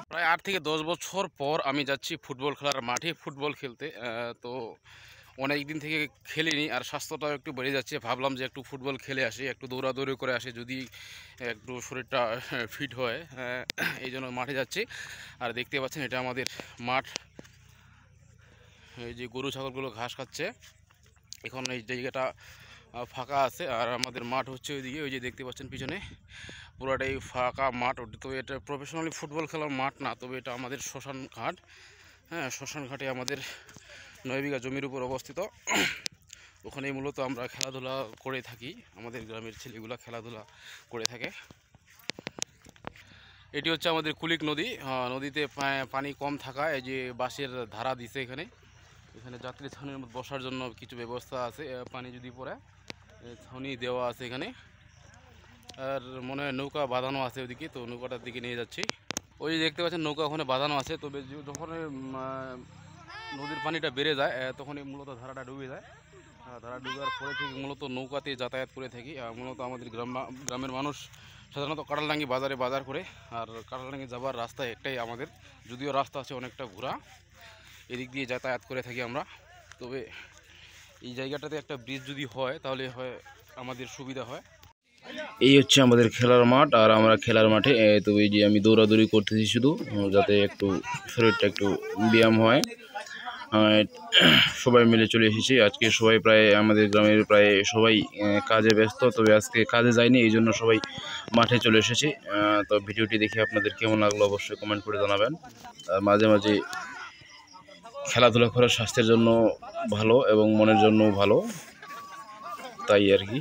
প্রায় 8 থেকে 10 বছর পর আমি যাচ্ছি ফুটবল খেলার মাঠে ফুটবল খেলতে। তো অনেক দিন থেকে খেলিনি, আর স্বাস্থ্যটাও একটু বেড়ে যাচ্ছে। ভাবলাম যে একটু ফুটবল খেলে আসি, একটু দৌড়াদৌড়ি করে আসি, যদি একটু শরীরটা ফিট হয়। এই জন্য মাঠে যাচ্ছি। আর দেখতে পাচ্ছেন এটা আমাদের মাঠ। এই যে গরু ছাগলগুলো ঘাস খাচ্ছে। এখন এই জায়গাটা ফাঁকা আছে, আর আমাদের মাঠ হচ্ছে ওইদিকে। ওই যে দেখতে পাচ্ছেন পিছনে পুরাটাই ফাঁকা মাঠ। তো এটা প্রফেশনালি ফুটবল খেলার মাঠ না, তবে এটা আমাদের শ্মশান ঘাট। হ্যাঁ, শ্মশান ঘাটে আমাদের 9 বিঘা জমির উপর অবস্থিত। ওখানেই মূলত আমরা খেলাধুলা করে থাকি, আমাদের গ্রামের ছেলেগুলা খেলাধুলা করে থাকে। এটি হচ্ছে আমাদের কুলিক নদী। নদীতে পানি কম থাকায় এই যে বাঁশের ধারা দিছে এখানে। এখানে যাত্রী ছাউনির মধ্যে বসার জন্য কিছু ব্যবস্থা আছে। পানি যদি পড়ে ছাউনি দেওয়া আছে এখানে। আর মনে হয় নৌকা বাঁধানো আছে ওইদিকে, তো নৌকাটার দিকে নিয়ে যাচ্ছি। ওই দেখতে পাচ্ছেন নৌকা ওখানে বাঁধানো আছে। তবে যখন নদীর পানিটা বেড়ে যায় তখনই মূলত ধারাটা ডুবে যায়। ধারা ডুবার পরে থেকে মূলত নৌকাতে যাতায়াত করে থাকি। মূলত আমাদের গ্রামের মানুষ সাধারণত কাঁঠালডাঙ্গি বাজারে বাজার করে। আর কাঁঠালডাঙ্গি যাবার রাস্তা একটাই আমাদের, যদিও রাস্তা আছে অনেকটা ঘোরা, এদিক দিয়ে যাতায়াত করে থাকি আমরা। তবে এই জায়গাটাতে একটা ব্রিজ যদি হয় তাহলে হয় আমাদের সুবিধা হয়। এই হচ্ছে আমাদের খেলার মাঠ, আর আমরা খেলার মাঠে তো এই যে আমি দৌড়াদৌড়ি করতেছি শুধু, যাতে একটু শরীরটা একটু ব্যায়াম হয়। সবাই মিলে চলে এসেছি আজকে। সবাই প্রায় আমাদের গ্রামের প্রায় সবাই কাজে ব্যস্ত, তবে আজকে কাজে যায়নি, এই জন্য সবাই মাঠে চলে এসেছি। তো ভিডিওটি দেখে আপনাদের কেমন লাগলো অবশ্যই কমেন্ট করে জানাবেন। আর মাঝে মাঝে খেলাধুলা করা স্বাস্থ্যের জন্য ভালো এবং মনের জন্য ভালো, তাই আর কি।